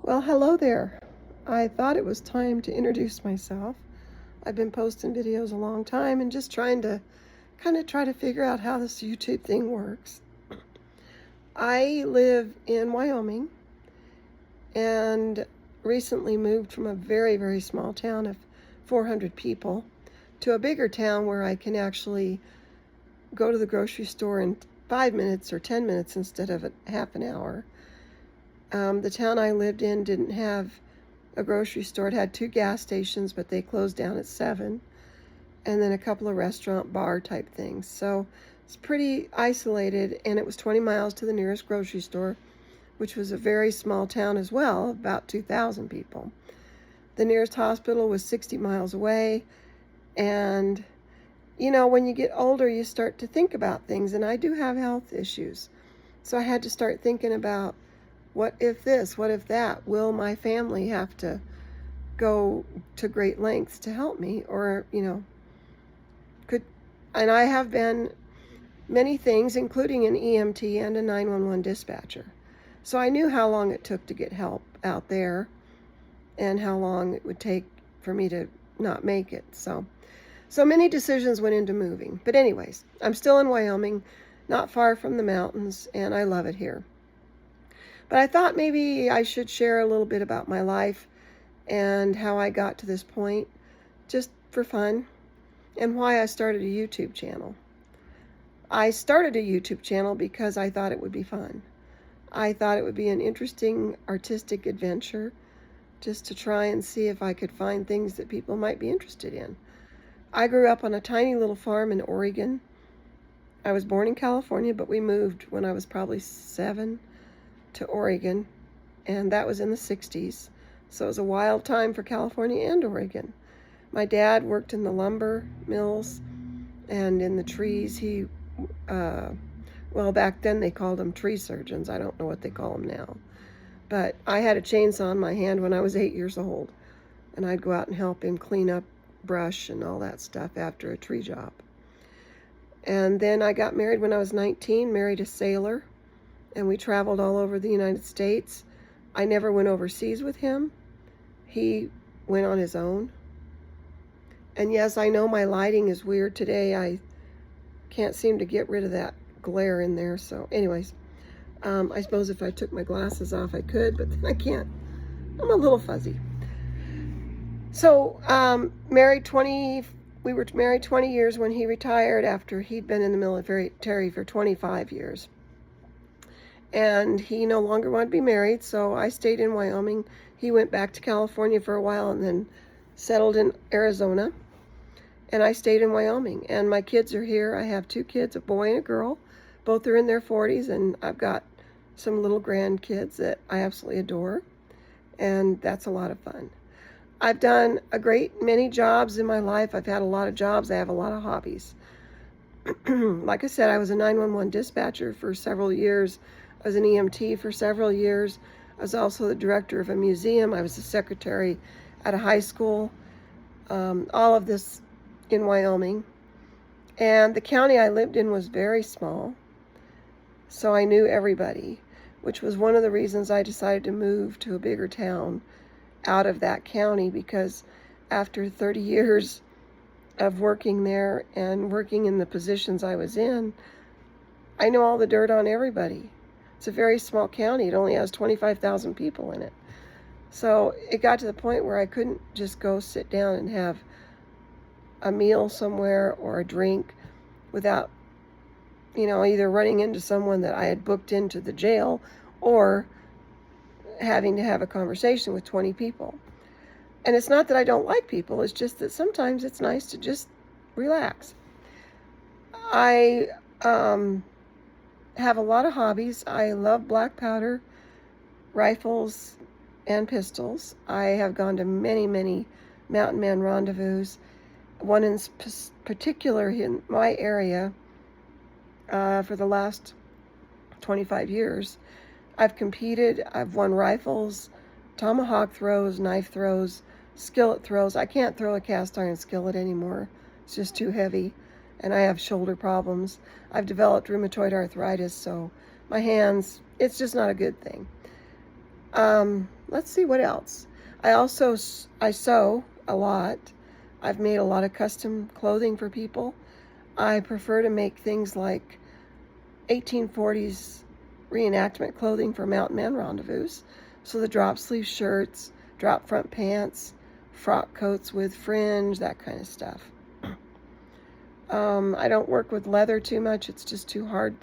Well, hello there. I thought it was time to introduce myself. I've been posting videos a long time and just trying to try to figure out how this YouTube thing works. I live in Wyoming and recently moved from a very, very small town of 400 people to a bigger town where I can actually go to the grocery store in 5 minutes or 10 minutes instead of a half an hour. The town I lived in didn't have a grocery store. It had 2 gas stations, but they closed down at 7, and then a couple of restaurant bar type things. So it's pretty isolated, and it was 20 miles to the nearest grocery store, which was a very small town as well, about 2,000 people. The nearest hospital was 60 miles away, and when you get older, you start to think about things, and I do have health issues. So I had to start thinking about, what if this, what if that? Will my family have to go to great lengths to help me? Or, and I have been many things, including an EMT and a 911 dispatcher. So I knew how long it took to get help out there and how long it would take for me to not make it. So many decisions went into moving. But anyways, I'm still in Wyoming, not far from the mountains, and I love it here. But I thought maybe I should share a little bit about my life and how I got to this point, just for fun, and why I started a YouTube channel. I started a YouTube channel because I thought it would be fun. I thought it would be an interesting artistic adventure, just to try and see if I could find things that people might be interested in. I grew up on a tiny little farm in Oregon. I was born in California, but we moved when I was probably 7 to Oregon, and that was in the 60s. So it was a wild time for California and Oregon. My dad worked in the lumber mills and in the trees. Back then they called them tree surgeons. I don't know what they call them now. But I had a chainsaw in my hand when I was 8 years old, and I'd go out and help him clean up brush and all that stuff after a tree job. And then I got married when I was 19, married a sailor, and we traveled all over the United States. I never went overseas with him. He went on his own. And yes, I know my lighting is weird today. I can't seem to get rid of that glare in there. So anyways, I suppose if I took my glasses off, I could, but then I can't. I'm a little fuzzy. So we were married 20 years when he retired after he'd been in the military for 25 years. And he no longer wanted to be married, so I stayed in Wyoming. He went back to California for a while and then settled in Arizona. And I stayed in Wyoming. And my kids are here. I have 2 kids, a boy and a girl. Both are in their 40s, and I've got some little grandkids that I absolutely adore. And that's a lot of fun. I've done a great many jobs in my life. I've had a lot of jobs. I have a lot of hobbies. Like I said, I was a 911 dispatcher for several years. I was an EMT for several years. I was also the director of a museum. I was the secretary at a high school. All of this in Wyoming. And the county I lived in was very small, so I knew everybody, which was one of the reasons I decided to move to a bigger town out of that county, because after 30 years of working there and working in the positions I was in, I know all the dirt on everybody. It's a very small county. It only has 25,000 people in it. So it got to the point where I couldn't just go sit down and have a meal somewhere or a drink without, either running into someone that I had booked into the jail or having to have a conversation with 20 people. And it's not that I don't like people. It's just that sometimes it's nice to just relax. I have a lot of hobbies. I love black powder, rifles, and pistols. I have gone to many, many mountain man rendezvous. One in particular in my area for the last 25 years. I've competed. I've won rifles, tomahawk throws, knife throws, skillet throws. I can't throw a cast iron skillet anymore. It's just too heavy. And I have shoulder problems. I've developed rheumatoid arthritis, so my hands, it's just not a good thing. Let's see what else. I sew a lot. I've made a lot of custom clothing for people. I prefer to make things like 1840s reenactment clothing for Mountain Man Rendezvous. So the drop sleeve shirts, drop front pants, frock coats with fringe, that kind of stuff. I don't work with leather too much. It's just too hard,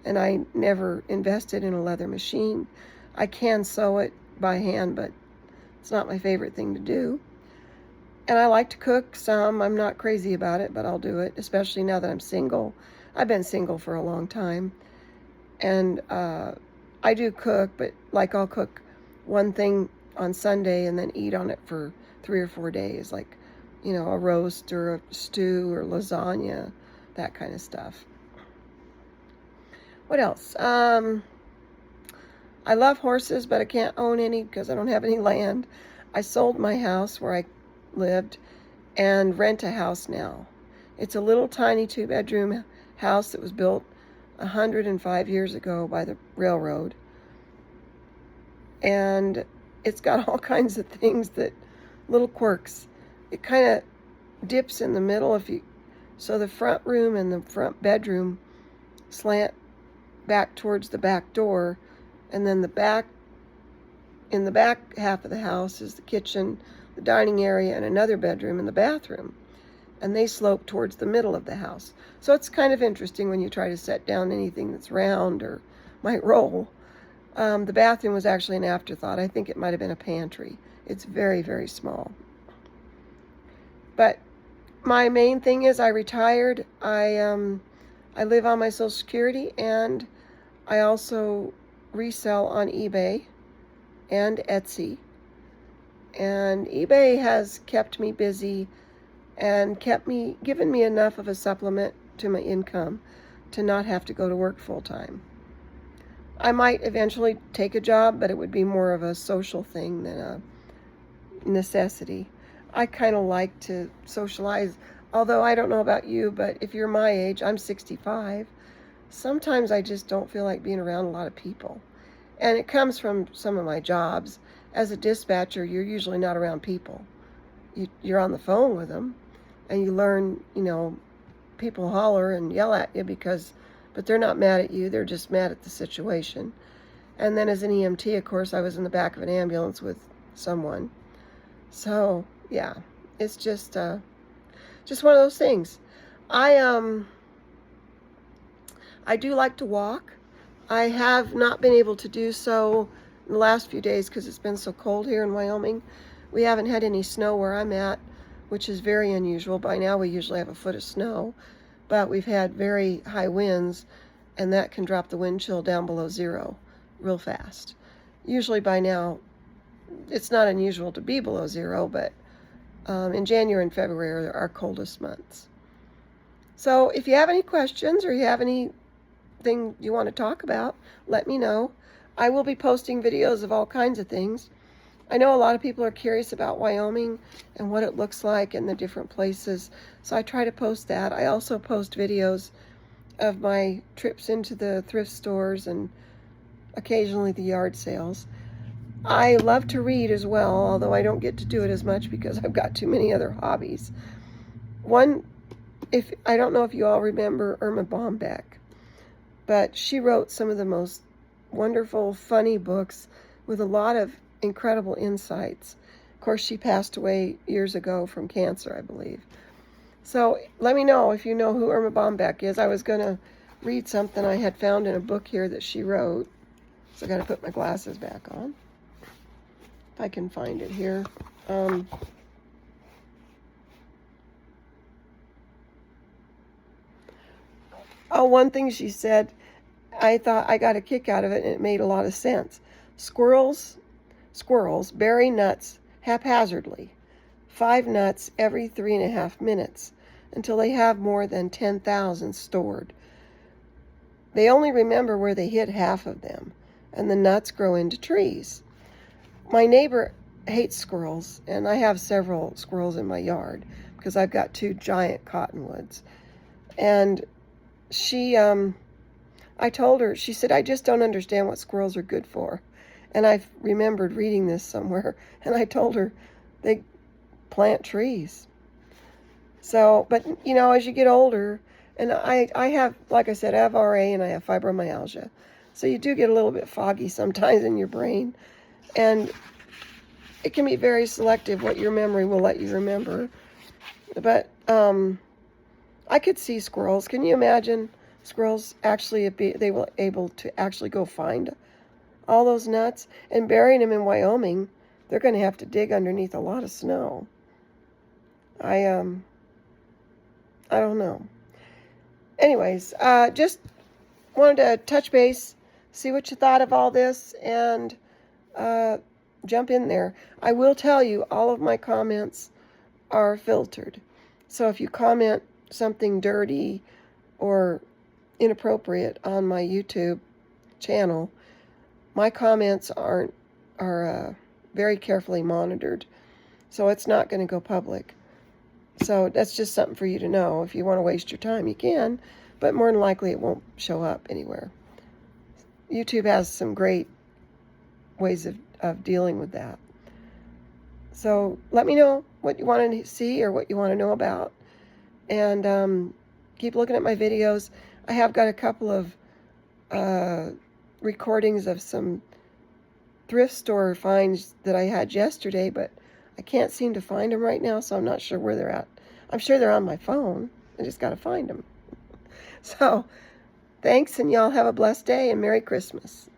and I never invested in a leather machine. I can sew it by hand, but it's not my favorite thing to do. And I like to cook some. I'm not crazy about it, but I'll do it, especially now that I'm single. I've been single for a long time. And I do cook, but like I'll cook one thing on Sunday and then eat on it for 3 or 4 days, like, you know, a roast or a stew or lasagna, that kind of stuff. What else? I love horses, but I can't own any because I don't have any land. I sold my house where I lived and rent a house now. It's a little tiny 2-bedroom house that was built 105 years ago by the railroad. And it's got all kinds of things little quirks. It kind of dips in the middle so the front room and the front bedroom slant back towards the back door, and then in the back half of the house is the kitchen, the dining area, and another bedroom and the bathroom. And they slope towards the middle of the house. So it's kind of interesting when you try to set down anything that's round or might roll. The bathroom was actually an afterthought. I think it might have been a pantry. It's very, very small. But my main thing is I retired. I live on my Social Security, and I also resell on eBay and Etsy. And eBay has kept me busy and given me enough of a supplement to my income to not have to go to work full time. I might eventually take a job, but it would be more of a social thing than a necessity. I kind of like to socialize, although I don't know about you, but if you're my age, I'm 65, sometimes I just don't feel like being around a lot of people. And it comes from some of my jobs. As a dispatcher, you're usually not around people. You're on the phone with them, and you learn, you know, people holler and yell at you but they're not mad at you, they're just mad at the situation. And then as an EMT, of course, I was in the back of an ambulance with someone. So, yeah, it's just one of those things. I do like to walk. I have not been able to do so in the last few days because it's been so cold here in Wyoming. We haven't had any snow where I'm at, which is very unusual. By now we usually have a foot of snow, but we've had very high winds, and that can drop the wind chill down below 0 real fast. Usually by now, it's not unusual to be below 0, but in January and February are our coldest months. So if you have any questions or you have anything you want to talk about, let me know. I will be posting videos of all kinds of things. I know a lot of people are curious about Wyoming and what it looks like and the different places, so I try to post that. I also post videos of my trips into the thrift stores and occasionally the yard sales. I love to read as well, although I don't get to do it as much because I've got too many other hobbies. I don't know if you all remember Irma Bombeck, but she wrote some of the most wonderful, funny books with a lot of incredible insights. Of course, she passed away years ago from cancer, I believe. So let me know if you know who Irma Bombeck is. I was going to read something I had found in a book here that she wrote. So I got to put my glasses back on. If I can find it here. One thing she said, I thought I got a kick out of it, and it made a lot of sense. Squirrels bury nuts haphazardly, 5 nuts every 3.5 minutes, until they have more than 10,000 stored. They only remember where they hit half of them, and the nuts grow into trees. My neighbor hates squirrels, and I have several squirrels in my yard because I've got 2 giant cottonwoods. And I told her, she said, I just don't understand what squirrels are good for. And I remembered reading this somewhere, and I told her they plant trees. So, but you know, as you get older, and I have, like I said, I have RA and I have fibromyalgia. So you do get a little bit foggy sometimes in your brain. And it can be very selective what your memory will let you remember. But I could see squirrels. Can you imagine squirrels actually they were able to actually go find all those nuts and burying them in Wyoming? They're going to have to dig underneath a lot of snow. I don't know. Anyways, just wanted to touch base, see what you thought of all this, and jump in there. I will tell you, all of my comments are filtered. So if you comment something dirty or inappropriate on my YouTube channel, my comments are very carefully monitored. So it's not going to go public. So that's just something for you to know. If you want to waste your time, you can, but more than likely it won't show up anywhere. YouTube has some great ways of dealing with that. So let me know what you want to see or what you want to know about. And keep looking at my videos. I have got a couple of recordings of some thrift store finds that I had yesterday, but I can't seem to find them right now, so I'm not sure where they're at. I'm sure they're on my phone. I just got to find them. So, thanks, and y'all have a blessed day, and Merry Christmas.